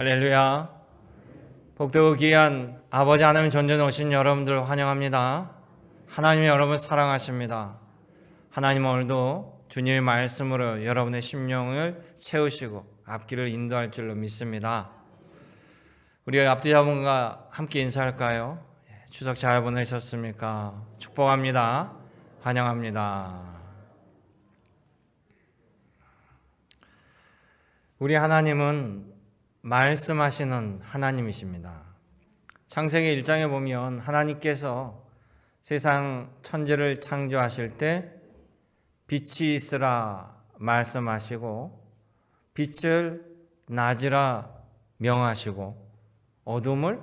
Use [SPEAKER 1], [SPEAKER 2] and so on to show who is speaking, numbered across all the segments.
[SPEAKER 1] 할렐루야. 복되고 귀한 아버지 하나님 존전에 오신 여러분들 환영합니다. 하나님이 여러분 사랑하십니다. 하나님 오늘도 주님의 말씀으로 여러분의 심령을 채우시고 앞길을 인도할 줄로 믿습니다. 우리 앞뒤 자분과 함께 인사할까요? 추석 잘 보내셨습니까? 축복합니다. 환영합니다. 우리 하나님은 말씀하시는 하나님이십니다. 창세기 1장에 보면 하나님께서 세상 천지를 창조하실 때 빛이 있으라 말씀하시고 빛을 낮이라 명하시고 어둠을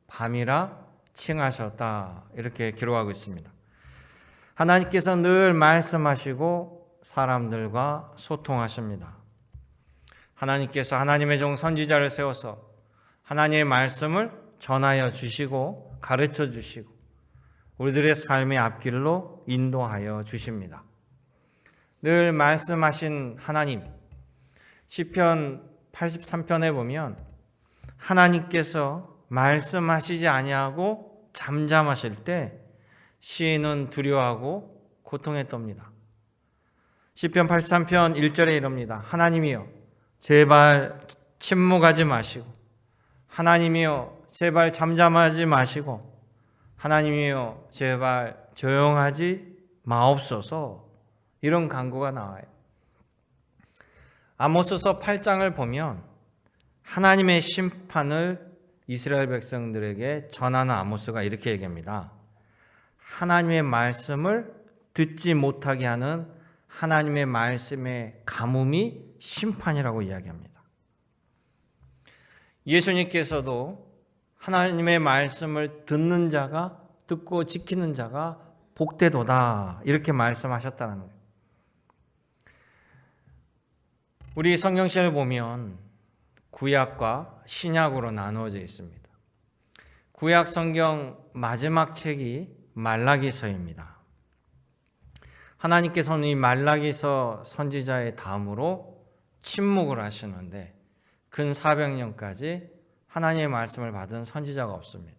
[SPEAKER 1] 밤이라 칭하셨다, 이렇게 기록하고 있습니다. 하나님께서 늘 말씀하시고 사람들과 소통하십니다. 하나님께서 하나님의 종 선지자를 세워서 하나님의 말씀을 전하여 주시고 가르쳐 주시고 우리들의 삶의 앞길로 인도하여 주십니다. 늘 말씀하신 하나님, 시편 83편에 보면 하나님께서 말씀하시지 아니하고 잠잠하실 때 시인은 두려워하고 고통에 떱니다. 시편 83편 1절에 이럽니다. 하나님이여 제발 침묵하지 마시고, 하나님이여 제발 잠잠하지 마시고, 하나님이여 제발 조용하지 마옵소서, 이런 간구가 나와요. 아모스서 8장을 보면 하나님의 심판을 이스라엘 백성들에게 전하는 아모스가 이렇게 얘기합니다. 하나님의 말씀을 듣지 못하게 하는 하나님의 말씀의 가뭄이 심판이라고 이야기합니다. 예수님께서도 하나님의 말씀을 듣는 자가, 듣고 지키는 자가 복되도다, 이렇게 말씀하셨다는 거예요. 우리 성경시를 보면 구약과 신약으로 나누어져 있습니다. 구약 성경 마지막 책이 말라기서입니다. 하나님께서는 이 말라기서 선지자의 다음으로 침묵을 하시는데 근 400년까지 하나님의 말씀을 받은 선지자가 없습니다.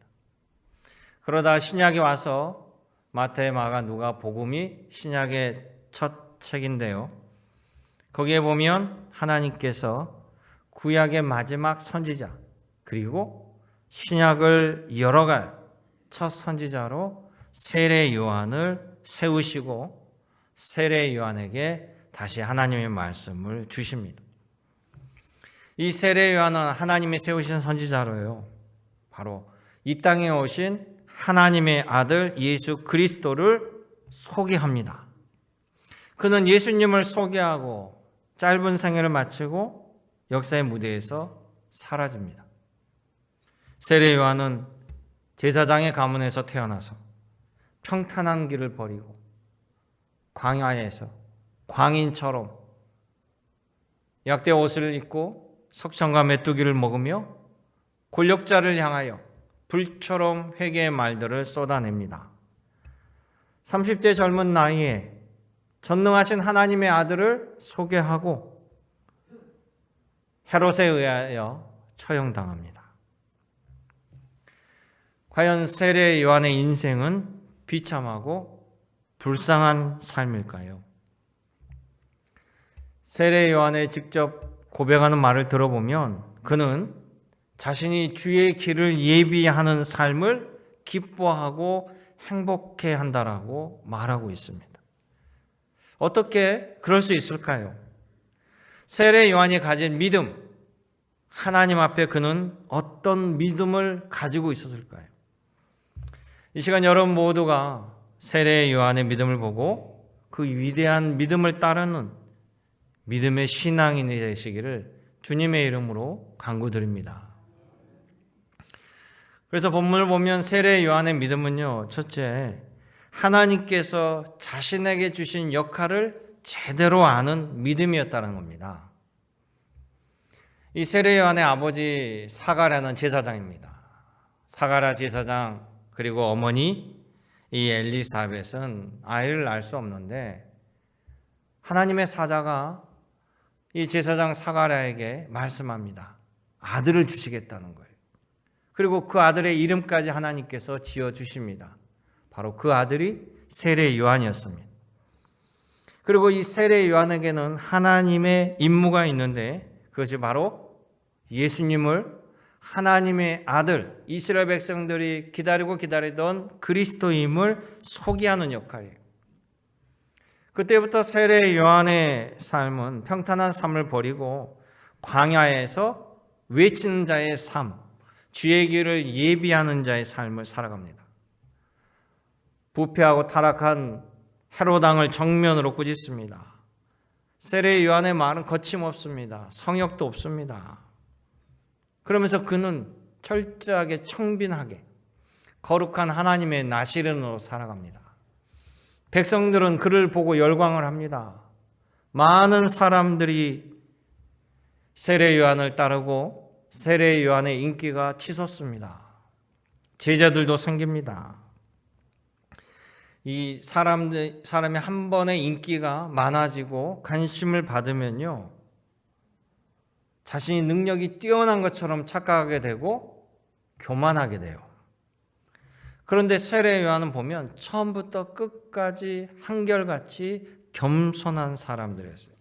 [SPEAKER 1] 그러다 신약이 와서 마태, 마가, 누가, 복음이 신약의 첫 책인데요. 거기에 보면 하나님께서 구약의 마지막 선지자 그리고 신약을 열어갈 첫 선지자로 세례 요한을 세우시고 세례 요한에게 다시 하나님의 말씀을 주십니다. 이 세례 요한은 하나님이 세우신 선지자로요, 바로 이 땅에 오신 하나님의 아들 예수 그리스도를 소개합니다. 그는 예수님을 소개하고 짧은 생애를 마치고 역사의 무대에서 사라집니다. 세례 요한은 제사장의 가문에서 태어나서 평탄한 길을 버리고 광야에서 광인처럼 약대 옷을 입고 석청과 메뚜기를 먹으며 권력자를 향하여 불처럼 회개의 말들을 쏟아냅니다. 30대 젊은 나이에 전능하신 하나님의 아들을 소개하고 헤롯에 의하여 처형당합니다. 과연 세례 요한의 인생은 비참하고 불쌍한 삶일까요? 세례 요한의 직접 고백하는 말을 들어보면 그는 자신이 주의 길을 예비하는 삶을 기뻐하고 행복해 한다라고 말하고 있습니다. 어떻게 그럴 수 있을까요? 세례 요한이 가진 믿음, 하나님 앞에 그는 어떤 믿음을 가지고 있었을까요? 이 시간 여러분 모두가 세례 요한의 믿음을 보고 그 위대한 믿음을 따르는 믿음의 신앙인이 되시기를 주님의 이름으로 간구드립니다. 그래서 본문을 보면 세례 요한의 믿음은요, 첫째, 하나님께서 자신에게 주신 역할을 제대로 아는 믿음이었다는 겁니다. 이 세례 요한의 아버지 사가랴는 제사장입니다. 사가랴 제사장 그리고 어머니 이 엘리사벳은 아이를 낳을 수 없는데 하나님의 사자가 이 제사장 사가랴에게 말씀합니다. 아들을 주시겠다는 거예요. 그리고 그 아들의 이름까지 하나님께서 지어주십니다. 바로 그 아들이 세례 요한이었습니다. 그리고 이 세례 요한에게는 하나님의 임무가 있는데 그것이 바로 예수님을 하나님의 아들, 이스라엘 백성들이 기다리던 그리스도임을 소개하는 역할이에요. 그때부터 세례 요한의 삶은 평탄한 삶을 버리고 광야에서 외치는 자의 삶, 주의 길을 예비하는 자의 삶을 살아갑니다. 부패하고 타락한 헤롯 왕을 정면으로 꾸짖습니다. 세례 요한의 말은 거침없습니다. 성역도 없습니다. 그러면서 그는 철저하게 청빈하게 거룩한 하나님의 나시른으로 살아갑니다. 백성들은 그를 보고 열광을 합니다. 많은 사람들이 세례 요한을 따르고 세례 요한의 인기가 치솟습니다. 제자들도 생깁니다. 이 사람이 한 번에 인기가 많아지고 관심을 받으면요, 자신이 능력이 뛰어난 것처럼 착각하게 되고 교만하게 돼요. 그런데 세례 요한은 보면 처음부터 끝까지 한결같이 겸손한 사람들이었어요.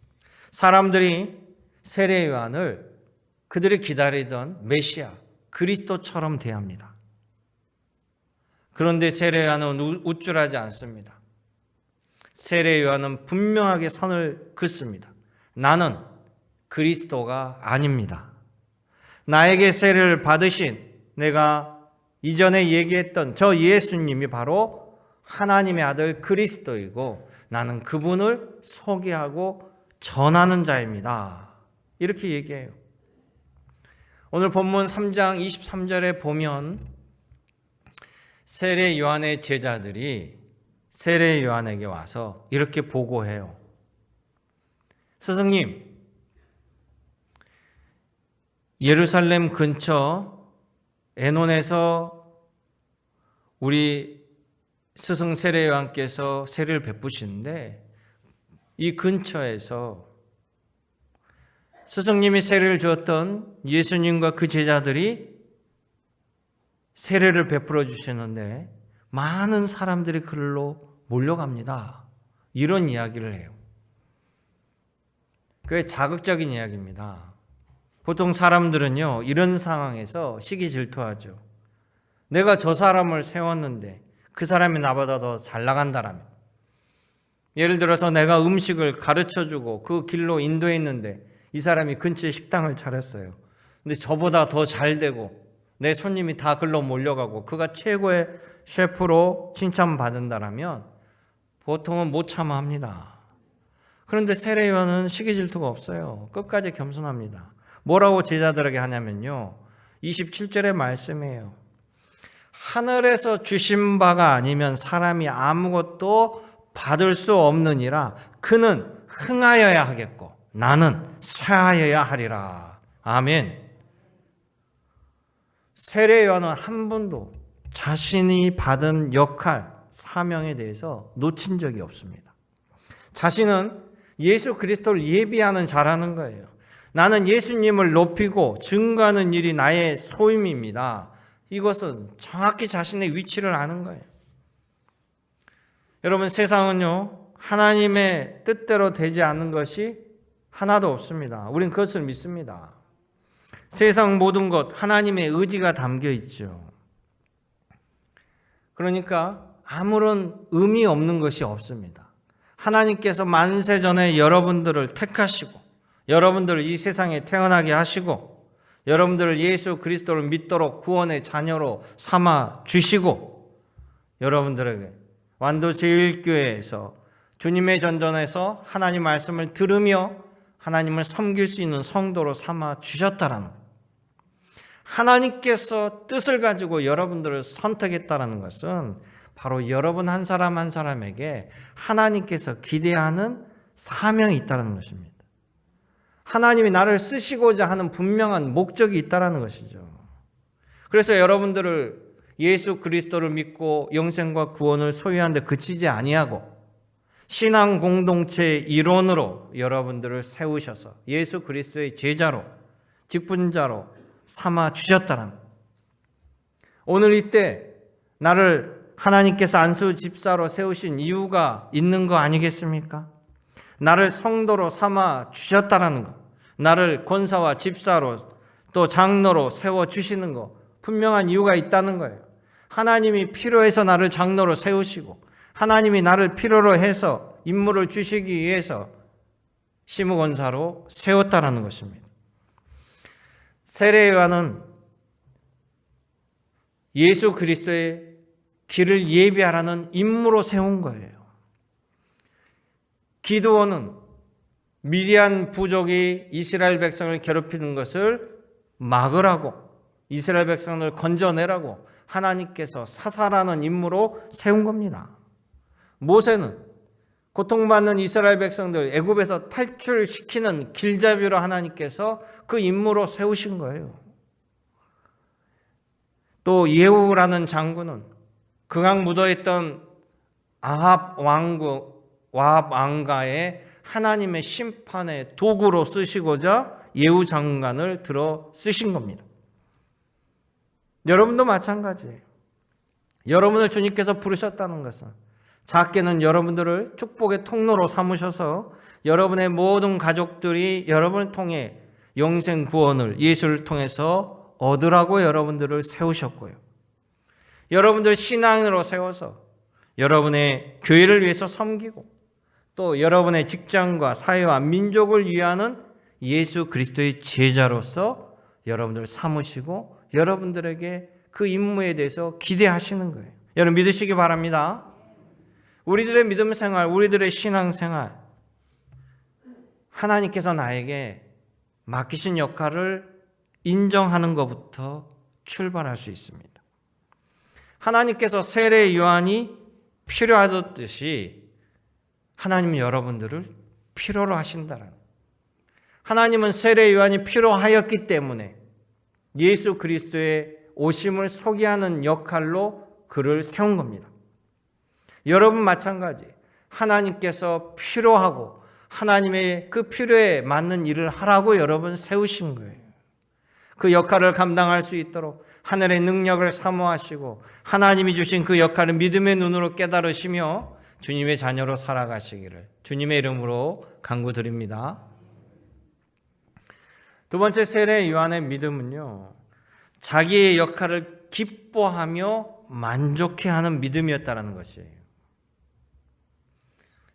[SPEAKER 1] 사람들이 세례 요한을 그들이 기다리던 메시아, 그리스도처럼 대합니다. 그런데 세례 요한은 우쭐하지 않습니다. 세례 요한은 분명하게 선을 긋습니다. 나는 그리스도가 아닙니다. 나에게 세례를 받으신 내가 이전에 얘기했던 저 예수님이 바로 하나님의 아들 그리스도이고 나는 그분을 소개하고 전하는 자입니다. 이렇게 얘기해요. 오늘 본문 3장 23절에 보면 세례 요한의 제자들이 세례 요한에게 와서 이렇게 보고해요. 스승님, 예루살렘 근처 에논에서 우리 스승 세례 요한께서 세례를 베푸시는데 이 근처에서 스승님이 세례를 주었던 예수님과 그 제자들이 세례를 베풀어 주시는데 많은 사람들이 그들로 몰려갑니다. 이런 이야기를 해요. 그게 자극적인 이야기입니다. 보통 사람들은요, 이런 상황에서 시기 질투하죠. 내가 저 사람을 세웠는데 그 사람이 나보다 더 잘 나간다라면, 예를 들어서 내가 음식을 가르쳐주고 그 길로 인도했는데 이 사람이 근처에 식당을 차렸어요. 근데 저보다 더 잘 되고 내 손님이 다 글로 몰려가고 그가 최고의 셰프로 칭찬받는다라면 보통은 못 참아 합니다. 그런데 세례 요한은 시기 질투가 없어요. 끝까지 겸손합니다. 뭐라고 제자들에게 하냐면요, 27절의 말씀이에요. 하늘에서 주신 바가 아니면 사람이 아무것도 받을 수 없느니라. 그는 흥하여야 하겠고 나는 쇠하여야 하리라. 아멘. 세례 요한은 한 번도 자신이 받은 역할, 사명에 대해서 놓친 적이 없습니다. 자신은 예수 그리스도를 예비하는 자라는 거예요. 나는 예수님을 높이고 증거하는 일이 나의 소임입니다. 이것은 정확히 자신의 위치를 아는 거예요. 여러분, 세상은요, 하나님의 뜻대로 되지 않는 것이 하나도 없습니다. 우린 그것을 믿습니다. 세상 모든 것 하나님의 의지가 담겨 있죠. 그러니까 아무런 의미 없는 것이 없습니다. 하나님께서 만세전에 여러분들을 택하시고 여러분들을 이 세상에 태어나게 하시고 여러분들을 예수 그리스도를 믿도록 구원의 자녀로 삼아 주시고 여러분들에게 완도 제1교회에서 주님의 전전에서 하나님 말씀을 들으며 하나님을 섬길 수 있는 성도로 삼아 주셨다라는 것. 하나님께서 뜻을 가지고 여러분들을 선택했다라는 것은 바로 여러분 한 사람 한 사람에게 하나님께서 기대하는 사명이 있다는 것입니다. 하나님이 나를 쓰시고자 하는 분명한 목적이 있다는 것이죠. 그래서 여러분들을 예수 그리스도를 믿고 영생과 구원을 소유하는 데 그치지 아니하고 신앙 공동체의 일원으로 여러분들을 세우셔서 예수 그리스도의 제자로, 직분자로 삼아 주셨다는 거예요. 오늘 이때 나를 하나님께서 안수 집사로 세우신 이유가 있는 거 아니겠습니까? 나를 성도로 삼아 주셨다라는 거, 나를 권사와 집사로 또 장로로 세워주시는 거, 분명한 이유가 있다는 거예요. 하나님이 필요해서 나를 장로로 세우시고, 하나님이 나를 필요로 해서 임무를 주시기 위해서 시무권사로 세웠다라는 것입니다. 세례요한은 예수 그리스도의 길을 예비하라는 임무로 세운 거예요. 기드온은 미디안 부족이 이스라엘 백성을 괴롭히는 것을 막으라고, 이스라엘 백성을 건져내라고 하나님께서 사살하는 임무로 세운 겁니다. 모세는 고통받는 이스라엘 백성들 애굽에서 탈출시키는 길잡이로 하나님께서 그 임무로 세우신 거예요. 또 예후라는 장군은 그강 묻어있던 아합 왕가의 하나님의 심판의 도구로 쓰시고자 예후 장관을 들어 쓰신 겁니다. 여러분도 마찬가지예요. 여러분을 주님께서 부르셨다는 것은 작게는 여러분들을 축복의 통로로 삼으셔서 여러분의 모든 가족들이 여러분을 통해 영생 구원을 예수를 통해서 얻으라고 여러분들을 세우셨고요. 여러분들 신앙으로 세워서 여러분의 교회를 위해서 섬기고 또 여러분의 직장과 사회와 민족을 위하는 예수 그리스도의 제자로서 여러분들 삼으시고 여러분들에게 그 임무에 대해서 기대하시는 거예요. 여러분 믿으시기 바랍니다. 우리들의 믿음 생활, 우리들의 신앙 생활, 하나님께서 나에게 맡기신 역할을 인정하는 것부터 출발할 수 있습니다. 하나님께서 세례 요한이 필요하듯이 하나님은 여러분들을 필요로 하신다는, 하나님은 세례 요한이 필요하였기 때문에 예수 그리스도의 오심을 소개하는 역할로 그를 세운 겁니다. 여러분 마찬가지, 하나님께서 필요하고 하나님의 그 필요에 맞는 일을 하라고 여러분 세우신 거예요. 그 역할을 감당할 수 있도록 하늘의 능력을 사모하시고 하나님이 주신 그 역할을 믿음의 눈으로 깨달으시며 주님의 자녀로 살아가시기를 주님의 이름으로 간구드립니다. 두 번째 세례 요한의 믿음은요, 자기의 역할을 기뻐하며 만족해하는 믿음이었다는 것이에요.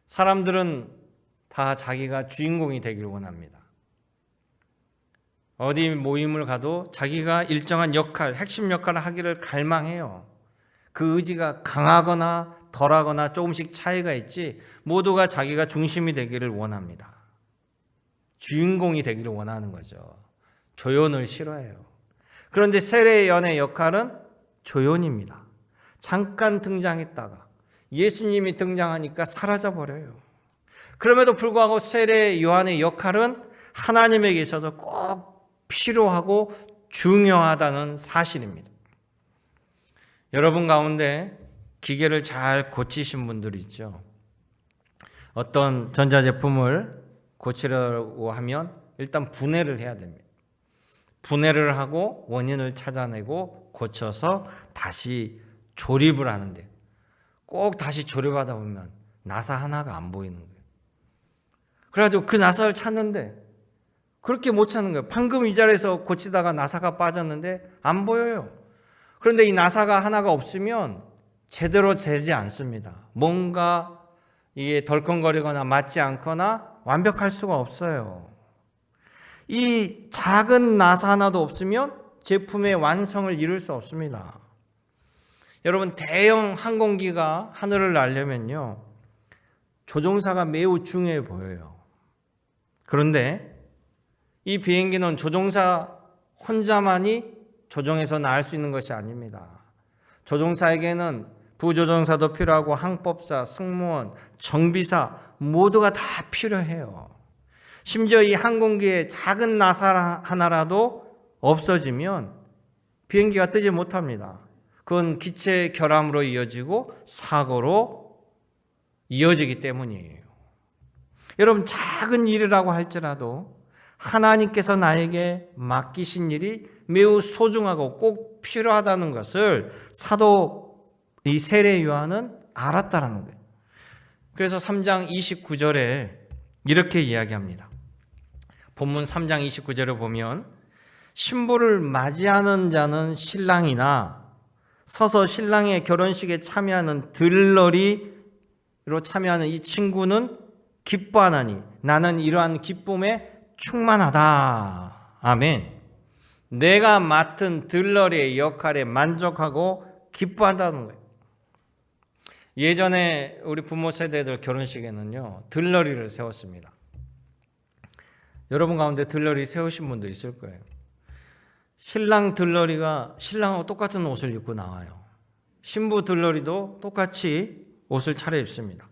[SPEAKER 1] 사람들은 다 자기가 주인공이 되기를 원합니다. 어디 모임을 가도 자기가 일정한 역할, 핵심 역할을 하기를 갈망해요. 그 의지가 강하거나 덜하거나 조금씩 차이가 있지 모두가 자기가 중심이 되기를 원합니다. 주인공이 되기를 원하는 거죠. 조연을 싫어해요. 그런데 세례 요한의 역할은 조연입니다. 잠깐 등장했다가 예수님이 등장하니까 사라져버려요. 그럼에도 불구하고 세례 요한의 역할은 하나님에게 있어서 꼭 필요하고 중요하다는 사실입니다. 여러분 가운데 기계를 잘 고치신 분들이 있죠. 어떤 전자제품을 고치려고 하면 일단 분해를 해야 됩니다. 분해를 하고 원인을 찾아내고 고쳐서 다시 조립을 하는데 꼭 다시 조립하다 보면 나사 하나가 안 보이는 거예요. 그래가지고 그 나사를 찾는데 그렇게 못 찾는 거예요. 방금 이 자리에서 고치다가 나사가 빠졌는데 안 보여요. 그런데 이 나사가 하나가 없으면 제대로 되지 않습니다. 뭔가 이게 덜컹거리거나 맞지 않거나 완벽할 수가 없어요. 이 작은 나사 하나도 없으면 제품의 완성을 이룰 수 없습니다. 여러분, 대형 항공기가 하늘을 날려면요, 조종사가 매우 중요해 보여요. 그런데 이 비행기는 조종사 혼자만이 조종해서 날 수 있는 것이 아닙니다. 조종사에게는 부조종사도 필요하고 항법사, 승무원, 정비사 모두가 다 필요해요. 심지어 이 항공기에 작은 나사 하나라도 없어지면 비행기가 뜨지 못합니다. 그건 기체 결함으로 이어지고 사고로 이어지기 때문이에요. 여러분, 작은 일이라고 할지라도 하나님께서 나에게 맡기신 일이 매우 소중하고 꼭 필요하다는 것을 사도 이 세례 요한은 알았다라는 거예요. 그래서 3장 29절에 이렇게 이야기합니다. 본문 3장 29절을 보면 신부를 맞이하는 자는 신랑이나 서서 신랑의 결혼식에 참여하는 들러리로 참여하는 이 친구는 기뻐하나니 나는 이러한 기쁨에 충만하다. 아멘. 내가 맡은 들러리의 역할에 만족하고 기뻐한다는 거예요. 예전에 우리 부모 세대들 결혼식에는요, 들러리를 세웠습니다. 여러분 가운데 들러리 세우신 분도 있을 거예요. 신랑 들러리가 신랑하고 똑같은 옷을 입고 나와요. 신부 들러리도 똑같이 옷을 차려입습니다.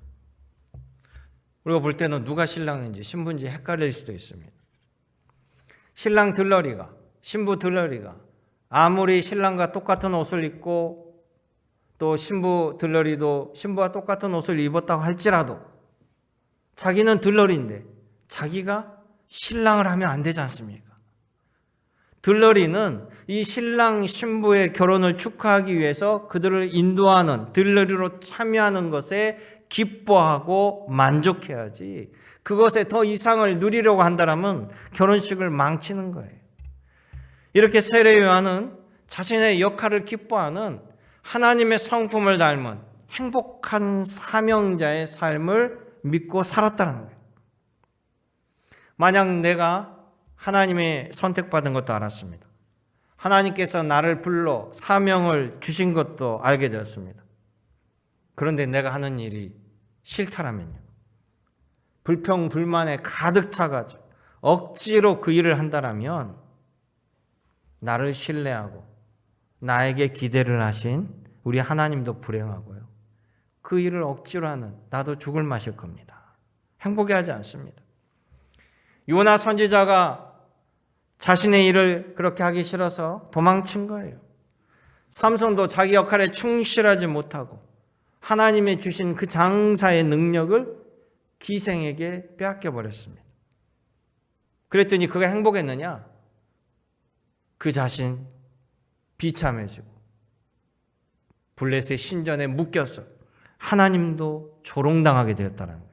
[SPEAKER 1] 우리가 볼 때는 누가 신랑인지 신부인지 헷갈릴 수도 있습니다. 신랑 들러리가, 신부 들러리가 아무리 신랑과 똑같은 옷을 입고 또 신부 들러리도 신부와 똑같은 옷을 입었다고 할지라도 자기는 들러리인데 자기가 신랑을 하면 안 되지 않습니까? 들러리는 이 신랑 신부의 결혼을 축하하기 위해서 그들을 인도하는 들러리로 참여하는 것에 기뻐하고 만족해야지 그것에 더 이상을 누리려고 한다면 결혼식을 망치는 거예요. 이렇게 세례 요한은 자신의 역할을 기뻐하는 하나님의 성품을 닮은 행복한 사명자의 삶을 믿고 살았다는 거예요. 만약 내가 하나님의 선택받은 것도 알았습니다. 하나님께서 나를 불러 사명을 주신 것도 알게 되었습니다. 그런데 내가 하는 일이 싫다라면요. 불평, 불만에 가득 차가지고 억지로 그 일을 한다라면 나를 신뢰하고 나에게 기대를 하신 우리 하나님도 불행하고요. 그 일을 억지로 하는 나도 죽을 맛일 겁니다. 행복해 하지 않습니다. 요나 선지자가 자신의 일을 그렇게 하기 싫어서 도망친 거예요. 삼손도 자기 역할에 충실하지 못하고 하나님의 주신 그 장사의 능력을 기생에게 빼앗겨 버렸습니다. 그랬더니 그가 행복했느냐? 그 자신 비참해지고 블레셋 신전에 묶여서 하나님도 조롱당하게 되었다는 거예요.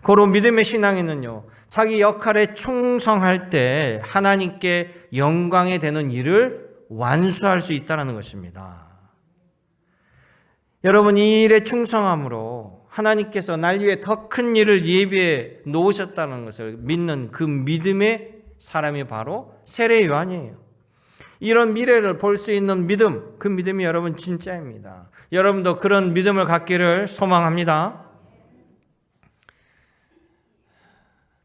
[SPEAKER 1] 고로 믿음의 신앙에는요, 자기 역할에 충성할 때 하나님께 영광이 되는 일을 완수할 수 있다는 것입니다. 여러분, 이 일에 충성함으로 하나님께서 날 위해 더 큰 일을 예비해 놓으셨다는 것을 믿는 그 믿음의 사람이 바로 세례 요한이에요. 이런 미래를 볼 수 있는 믿음, 그 믿음이 여러분 진짜입니다. 여러분도 그런 믿음을 갖기를 소망합니다.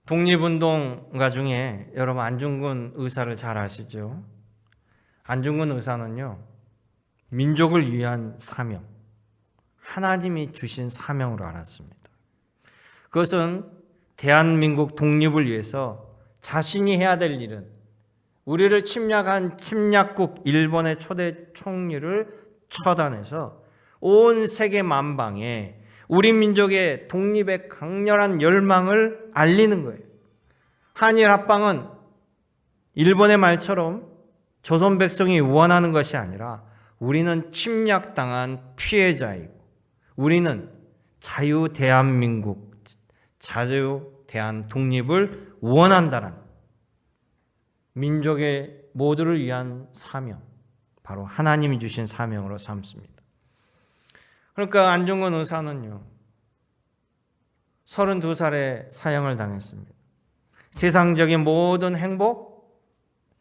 [SPEAKER 1] 독립운동가 중에 여러분 안중근 의사를 잘 아시죠? 안중근 의사는요, 민족을 위한 사명, 하나님이 주신 사명으로 알았습니다. 그것은 대한민국 독립을 위해서 자신이 해야 될 일은 우리를 침략한 침략국 일본의 초대 총리를 처단해서 온 세계 만방에 우리 민족의 독립의 강렬한 열망을 알리는 거예요. 한일 합방은 일본의 말처럼 조선 백성이 원하는 것이 아니라 우리는 침략당한 피해자이고 우리는 자유 대한민국, 자유 대한 독립을 원한다는 민족의 모두를 위한 사명, 바로 하나님이 주신 사명으로 삼습니다. 그러니까 안중근 의사는요, 32살에 사형을 당했습니다. 세상적인 모든 행복,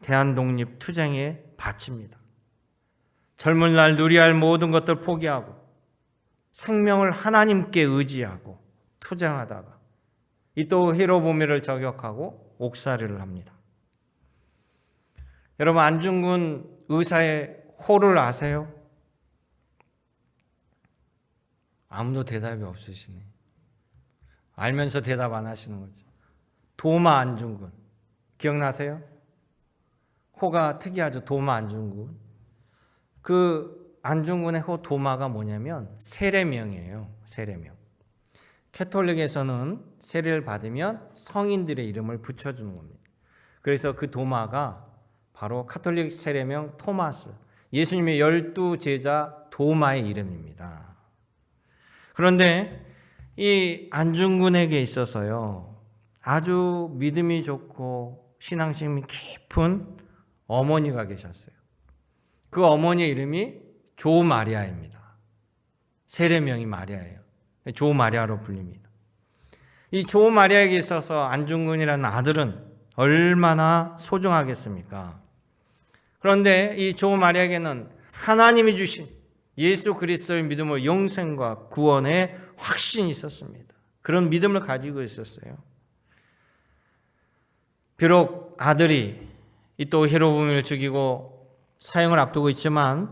[SPEAKER 1] 대한독립 투쟁에 바칩니다. 젊은 날 누려야 할 모든 것들 포기하고 생명을 하나님께 의지하고 투쟁하다가 이 또 히로부미를 저격하고 옥살이를 합니다. 여러분, 안중근 의사의 호를 아세요? 아무도 대답이 없으시네. 알면서 대답 안 하시는 거죠. 도마 안중근. 기억나세요? 호가 특이하죠. 도마 안중근. 그 안중근의 호 도마가 뭐냐면 세례명이에요. 세례명. 캐톨릭에서는 세례를 받으면 성인들의 이름을 붙여주는 겁니다. 그래서 그 도마가 바로 가톨릭 세례명 토마스, 예수님의 12제자 도마의 이름입니다. 그런데 이 안중근에게 있어서요, 아주 믿음이 좋고 신앙심이 깊은 어머니가 계셨어요. 그 어머니의 이름이 조마리아입니다. 세례명이 마리아예요. 조마리아로 불립니다. 이 조마리아에게 있어서 안중근이라는 아들은 얼마나 소중하겠습니까? 그런데 이 조마리아에게는 하나님이 주신 예수 그리스도의 믿음으로 영생과 구원의 확신이 있었습니다. 그런 믿음을 가지고 있었어요. 비록 아들이 이 또 히로부미를 죽이고 사형을 앞두고 있지만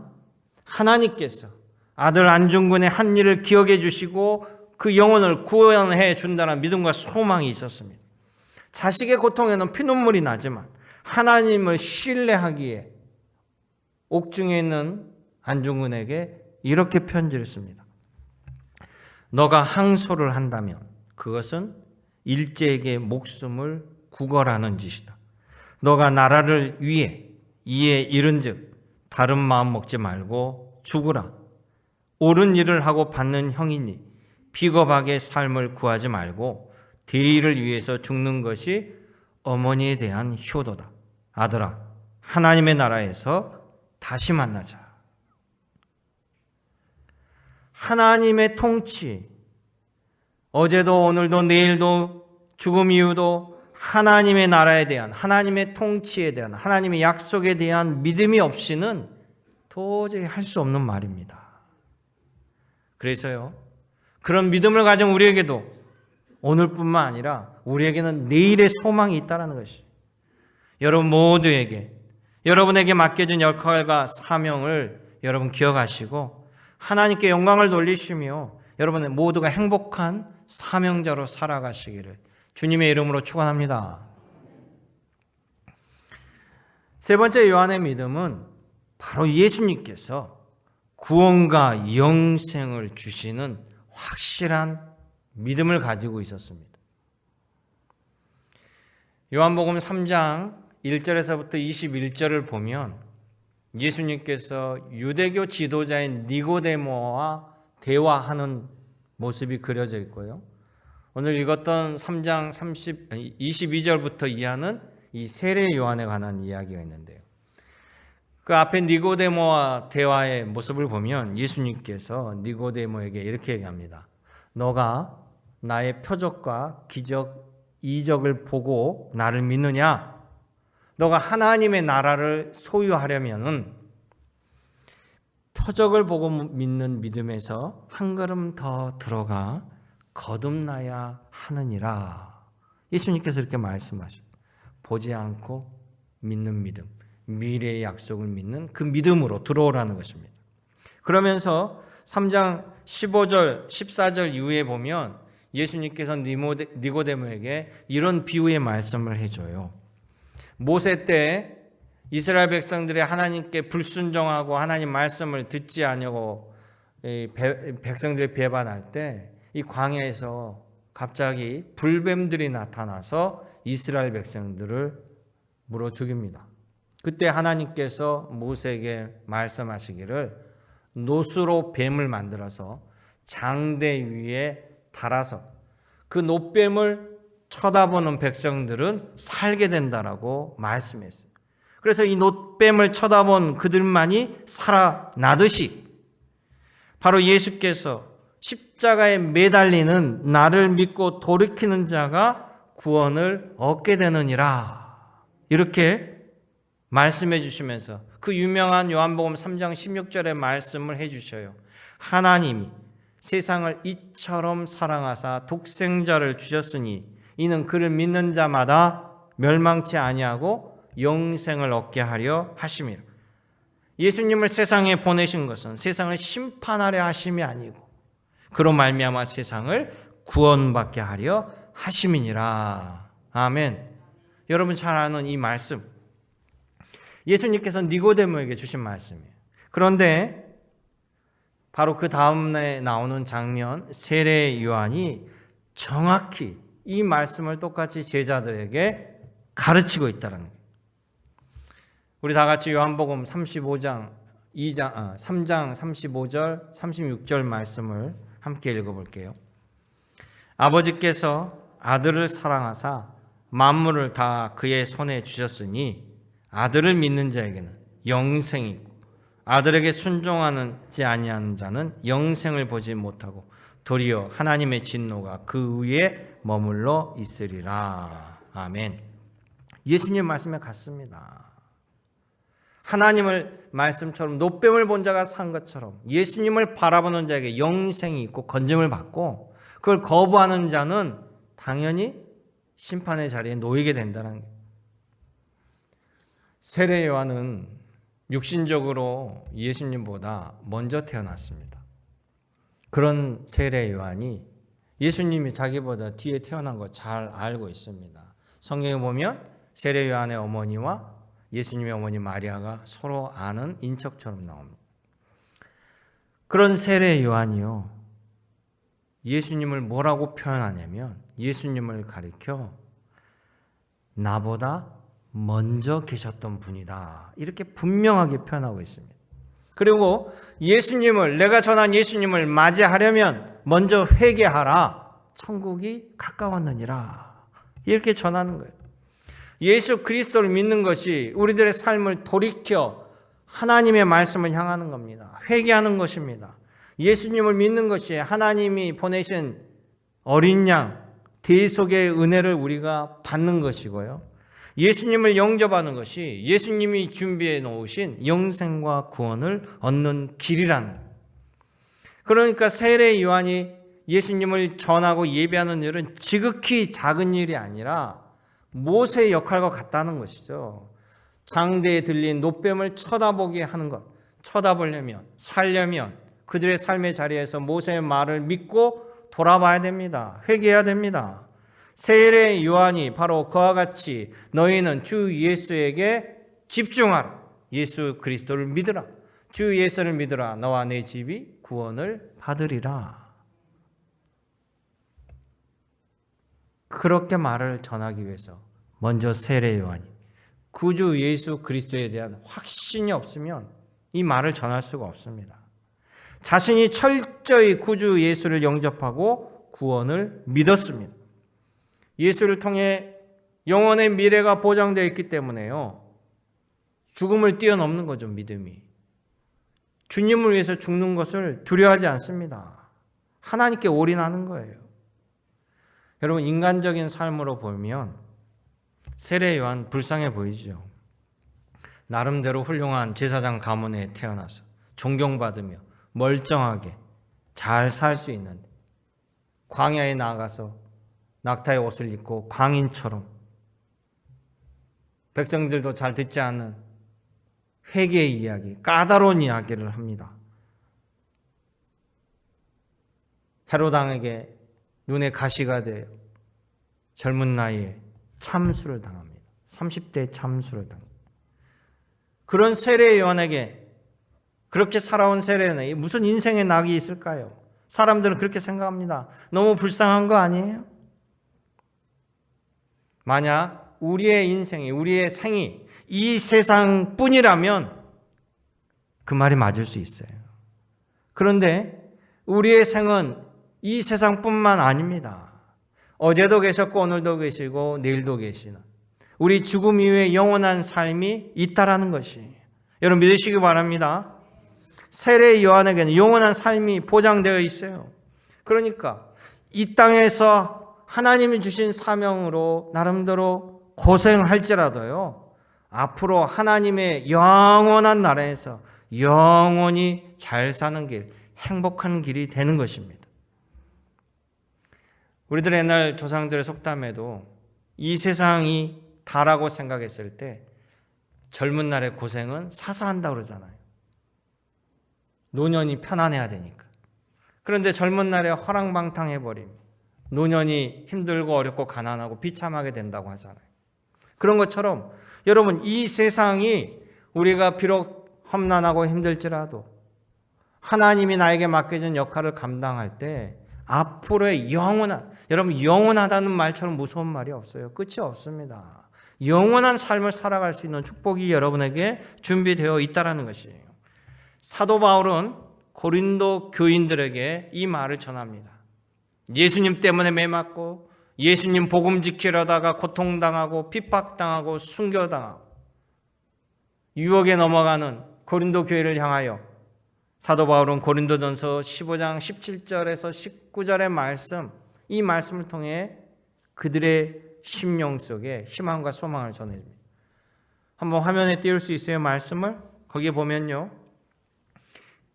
[SPEAKER 1] 하나님께서 아들 안중근의 한 일을 기억해 주시고 그 영혼을 구원해 준다는 믿음과 소망이 있었습니다. 자식의 고통에는 피눈물이 나지만 하나님을 신뢰하기에 옥중에 있는 안중근에게 이렇게 편지를 씁니다. 너가 항소를 한다면 그것은 일제에게 목숨을 구걸하는 짓이다. 너가 나라를 위해 이에 이른즉 다른 마음 먹지 말고 죽으라. 옳은 일을 하고 받는 형이니 비겁하게 삶을 구하지 말고 대의를 위해서 죽는 것이 어머니에 대한 효도다. 아들아, 하나님의 나라에서 다시 만나자. 하나님의 통치, 어제도 오늘도 내일도 죽음 이후도 하나님의 나라에 대한, 하나님의 통치에 대한, 하나님의 약속에 대한 믿음이 없이는 도저히 할 수 없는 말입니다. 그래서요, 그런 믿음을 가진 우리에게도 오늘뿐만 아니라 우리에게는 내일의 소망이 있다는 것이, 여러분 모두에게, 여러분에게 맡겨진 역할과 사명을 여러분 기억하시고 하나님께 영광을 돌리시며 여러분 모두가 행복한 사명자로 살아가시기를 주님의 이름으로 축원합니다. 세 번째 요한의 믿음은 바로 예수님께서 구원과 영생을 주시는 확실한 믿음을 가지고 있었습니다. 요한복음 3장 1절에서부터 21절을 보면 예수님께서 유대교 지도자인 니고데모와 대화하는 모습이 그려져 있고요. 오늘 읽었던 3장 22절부터 이하는 이 세례 요한에 관한 이야기가 있는데요. 그 앞에 니고데모와 대화의 모습을 보면 예수님께서 니고데모에게 이렇게 얘기합니다. 너가 나의 표적과 기적, 이적을 보고 나를 믿느냐? 너가 하나님의 나라를 소유하려면은 표적을 보고 믿는 믿음에서 한 걸음 더 들어가 거듭나야 하느니라. 예수님께서 이렇게 말씀하셨습니다. 보지 않고 믿는 믿음, 미래의 약속을 믿는 그 믿음으로 들어오라는 것입니다. 그러면서 3장 15절, 14절 이후에 보면 예수님께서 니고데모에게 이런 비유의 말씀을 해줘요. 모세 때 이스라엘 백성들이 하나님께 불순종하고 하나님 말씀을 듣지 않으려고 백성들이 배반할 때 이 광야에서 갑자기 불뱀들이 나타나서 이스라엘 백성들을 물어 죽입니다. 그때 하나님께서 모세에게 말씀하시기를 노수로 뱀을 만들어서 장대 위에 달아서 그 노뱀을 쳐다보는 백성들은 살게 된다라고 말씀했어요. 그래서 이 노뱀을 쳐다본 그들만이 살아나듯이 바로 예수께서 십자가에 매달리는 나를 믿고 돌이키는 자가 구원을 얻게 되느니라. 이렇게 말씀해 주시면서 그 유명한 요한복음 3장 16절의 말씀을 해 주셔요. 하나님이 세상을 이처럼 사랑하사 독생자를 주셨으니 이는 그를 믿는 자마다 멸망치 아니하고 영생을 얻게 하려 하심이라. 예수님을 세상에 보내신 것은 세상을 심판하려 하심이 아니고 그로 말미암아 세상을 구원받게 하려 하심이니라. 아멘. 여러분 잘 아는 이 말씀, 예수님께서 니고데모에게 주신 말씀이에요. 그런데 바로 그 다음에 나오는 장면, 세례 요한이 정확히 이 말씀을 똑같이 제자들에게 가르치고 있다는 거예요. 우리 다 같이 요한복음 3장 35절, 36절 말씀을 함께 읽어볼게요. 아버지께서 아들을 사랑하사 만물을 다 그의 손에 주셨으니 아들을 믿는 자에게는 영생이 있고 아들에게 순종하지 아니하는 자는 영생을 보지 못하고 도리어 하나님의 진노가 그 위에 머물러 있으리라. 아멘. 예수님 말씀에 같습니다. 하나님을 말씀처럼 노뱀을 본 자가 산 것처럼 예수님을 바라보는 자에게 영생이 있고 건짐을 받고 그걸 거부하는 자는 당연히 심판의 자리에 놓이게 된다는 거예요. 세례 요한은 육신적으로 예수님보다 먼저 태어났습니다. 그런 세례 요한이 예수님이 자기보다 뒤에 태어난 거 잘 알고 있습니다. 성경에 보면 세례 요한의 어머니와 예수님의 어머니 마리아가 서로 아는 인척처럼 나옵니다. 그런 세례 요한이요, 예수님을 뭐라고 표현하냐면 예수님을 가리켜 나보다 먼저 계셨던 분이다, 이렇게 분명하게 표현하고 있습니다. 그리고 예수님을, 내가 전한 예수님을 맞이하려면 먼저 회개하라, 천국이 가까웠느니라, 이렇게 전하는 거예요. 예수 그리스도를 믿는 것이 우리들의 삶을 돌이켜 하나님의 말씀을 향하는 겁니다. 회개하는 것입니다. 예수님을 믿는 것이 하나님이 보내신 어린 양 대속의 은혜를 우리가 받는 것이고요, 예수님을 영접하는 것이 예수님이 준비해 놓으신 영생과 구원을 얻는 길이라는 거예요. 그러니까 세례 요한이 예수님을 전하고 예배하는 일은 지극히 작은 일이 아니라 모세의 역할과 같다는 것이죠. 장대에 들린 노뱀을 쳐다보게 하는 것, 쳐다보려면, 살려면 그들의 삶의 자리에서 모세의 말을 믿고 돌아봐야 됩니다. 회개해야 됩니다. 세례 요한이 바로 그와 같이 너희는 주 예수에게 집중하라, 예수 그리스도를 믿으라, 주 예수를 믿으라, 너와 내 집이 구원을 받으리라, 그렇게 말을 전하기 위해서 먼저 세례 요한이 구주 예수 그리스도에 대한 확신이 없으면 이 말을 전할 수가 없습니다. 자신이 철저히 구주 예수를 영접하고 구원을 믿었습니다. 예수를 통해 영원의 미래가 보장되어 있기 때문에요, 죽음을 뛰어넘는 거죠. 믿음이 주님을 위해서 죽는 것을 두려워하지 않습니다. 하나님께 올인하는 거예요. 여러분, 인간적인 삶으로 보면 세례 요한 불쌍해 보이죠. 나름대로 훌륭한 제사장 가문에 태어나서 존경받으며 멀쩡하게 잘 살 수 있는데 광야에 나가서 낙타의 옷을 입고 광인처럼 백성들도 잘 듣지 않는 회개의 이야기, 까다로운 이야기를 합니다. 헤로당에게 눈에 가시가 되어 젊은 나이에 참수를 당합니다. 30대 참수를 당합니다. 그런 세례 요한에게, 그렇게 살아온 세례 요한에게 무슨 인생의 낙이 있을까요? 사람들은 그렇게 생각합니다. 너무 불쌍한 거 아니에요? 만약 우리의 인생이, 우리의 생이 이 세상뿐이라면 그 말이 맞을 수 있어요. 그런데 우리의 생은 이 세상뿐만 아닙니다. 어제도 계셨고 오늘도 계시고 내일도 계시는, 우리 죽음 이후에 영원한 삶이 있다라는 것이 여러분 믿으시기 바랍니다. 세례 요한에게는 영원한 삶이 보장되어 있어요. 그러니까 이 땅에서 하나님이 주신 사명으로 나름대로 고생할지라도요, 앞으로 하나님의 영원한 나라에서 영원히 잘 사는 길, 행복한 길이 되는 것입니다. 우리들 옛날 조상들의 속담에도 이 세상이 다라고 생각했을 때 젊은 날의 고생은 사소한다고 그러잖아요. 노년이 편안해야 되니까. 그런데 젊은 날에 허랑방탕해버리면 노년이 힘들고 어렵고 가난하고 비참하게 된다고 하잖아요. 그런 것처럼 여러분, 이 세상이 우리가 비록 험난하고 힘들지라도 하나님이 나에게 맡겨진 역할을 감당할 때 앞으로의 영원한, 여러분 영원하다는 말처럼 무서운 말이 없어요. 끝이 없습니다. 영원한 삶을 살아갈 수 있는 축복이 여러분에게 준비되어 있다는 것이에요. 사도 바울은 고린도 교인들에게 이 말을 전합니다. 예수님 때문에 매맞고 예수님 복음 지키려다가 고통당하고 핍박당하고 순교당하고 유혹에 넘어가는 고린도 교회를 향하여 사도 바울은 고린도전서 15장 17절에서 19절의 말씀, 이 말씀을 통해 그들의 심령 속에 희망과 소망을 전해줍니다. 한번 화면에 띄울 수 있어요, 말씀을? 거기에 보면요,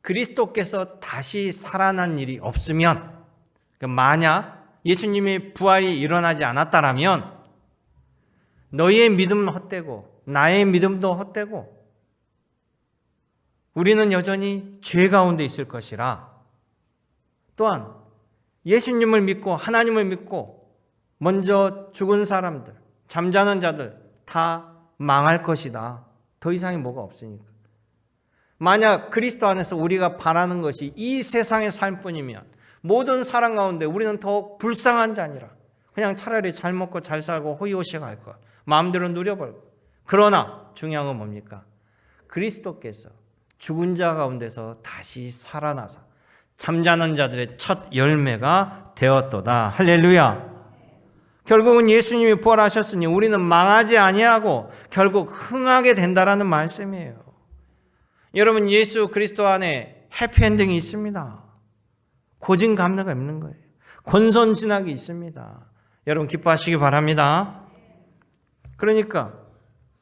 [SPEAKER 1] 그리스도께서 다시 살아난 일이 없으면, 만약 예수님의 부활이 일어나지 않았다라면 너희의 믿음은 헛되고 나의 믿음도 헛되고 우리는 여전히 죄 가운데 있을 것이라, 또한 예수님을 믿고 하나님을 믿고 먼저 죽은 사람들, 잠자는 자들 다 망할 것이다. 더 이상이 뭐가 없으니까. 만약 그리스도 안에서 우리가 바라는 것이 이 세상의 삶뿐이면 모든 사람 가운데 우리는 더욱 불쌍한 자니라. 그냥 차라리 잘 먹고 잘 살고 호의호식 할 것, 마음대로 누려볼 것. 그러나 중요한 건 뭡니까? 그리스도께서 죽은 자 가운데서 다시 살아나서 잠자는 자들의 첫 열매가 되었도다. 할렐루야. 결국은 예수님이 부활하셨으니 우리는 망하지 아니하고 결국 흥하게 된다라는 말씀이에요. 여러분, 예수 그리스도 안에 해피엔딩이 있습니다. 고진감래가 있는 거예요. 권선진학이 있습니다. 여러분 기뻐하시기 바랍니다. 그러니까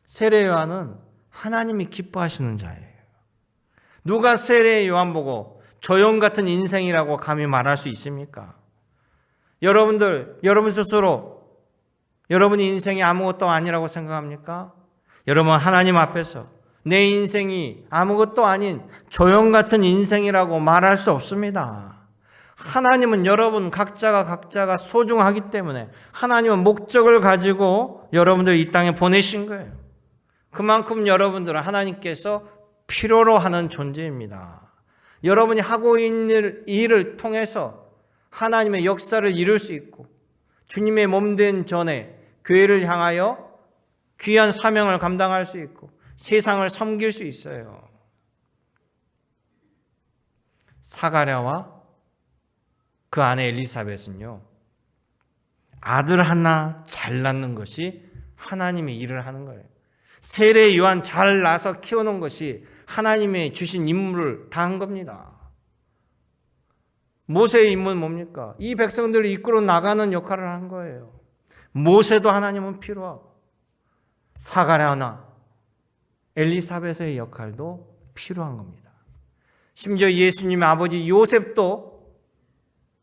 [SPEAKER 1] 세례 요한은 하나님이 기뻐하시는 자예요. 누가 세례 요한 보고 조용 같은 인생이라고 감히 말할 수 있습니까? 여러분 스스로 여러분의 인생이 아무것도 아니라고 생각합니까? 여러분 하나님 앞에서 내 인생이 아무것도 아닌 조용 같은 인생이라고 말할 수 없습니다. 하나님은 여러분 각자가 소중하기 때문에 하나님은 목적을 가지고 여러분들 이 땅에 보내신 거예요. 그만큼 여러분들은 하나님께서 필요로 하는 존재입니다. 여러분이 하고 있는 일을 통해서 하나님의 역사를 이룰 수 있고 주님의 몸된 전에 교회를 향하여 귀한 사명을 감당할 수 있고 세상을 섬길 수 있어요. 사가랴와 그 아내 엘리사벳은요, 아들 하나 잘 낳는 것이 하나님의 일을 하는 거예요. 세례 요한 잘 낳아서 키우는 것이 하나님의 주신 임무를 다한 겁니다. 모세의 임무는 뭡니까? 이 백성들을 이끌어 나가는 역할을 한 거예요. 모세도 하나님은 필요하고 사가랴나 엘리사벳의 역할도 필요한 겁니다. 심지어 예수님의 아버지 요셉도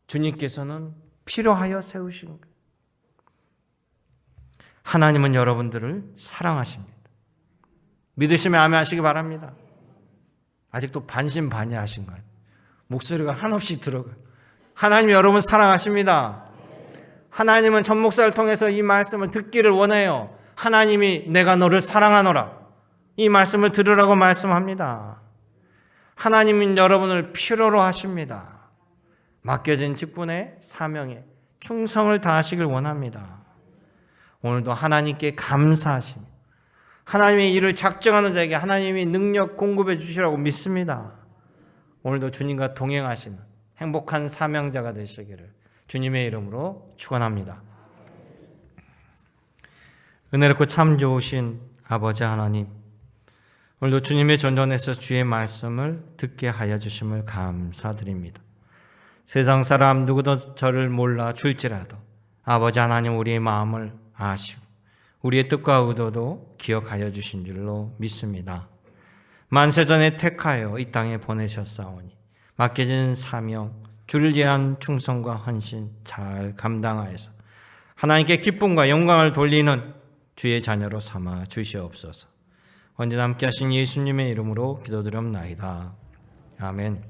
[SPEAKER 1] 주님께서는 필요하여 세우신 거예요. 하나님은 여러분들을 사랑하십니다. 믿으시면 아멘 하시기 바랍니다. 아직도 반신반의하신 거예요. 목소리가 한없이 들어가요. 하나님이 여러분 사랑하십니다. 하나님은 전 목사를 통해서 이 말씀을 듣기를 원해요. 하나님이 내가 너를 사랑하노라, 이 말씀을 들으라고 말씀합니다. 하나님은 여러분을 필요로 하십니다. 맡겨진 직분에 사명에 충성을 다하시길 원합니다. 오늘도 하나님께 감사하시며 하나님의 일을 작정하는 자에게 하나님이 능력 공급해 주시라고 믿습니다. 오늘도 주님과 동행하시는 행복한 사명자가 되시기를 주님의 이름으로 축원합니다. 은혜롭고 참 좋으신 아버지 하나님, 오늘도 주님의 전전에서 주의 말씀을 듣게 하여 주심을 감사드립니다. 세상 사람 누구도 저를 몰라 줄지라도 아버지 하나님 우리의 마음을 아시고 우리의 뜻과 의도도 기억하여 주신 줄로 믿습니다. 만세전에 택하여 이 땅에 보내셨사오니 맡겨진 사명, 주를 위한 충성과 헌신 잘 감당하여서 하나님께 기쁨과 영광을 돌리는 주의 자녀로 삼아 주시옵소서. 언제나 함께 하신 예수님의 이름으로 기도드렸나이다. 아멘.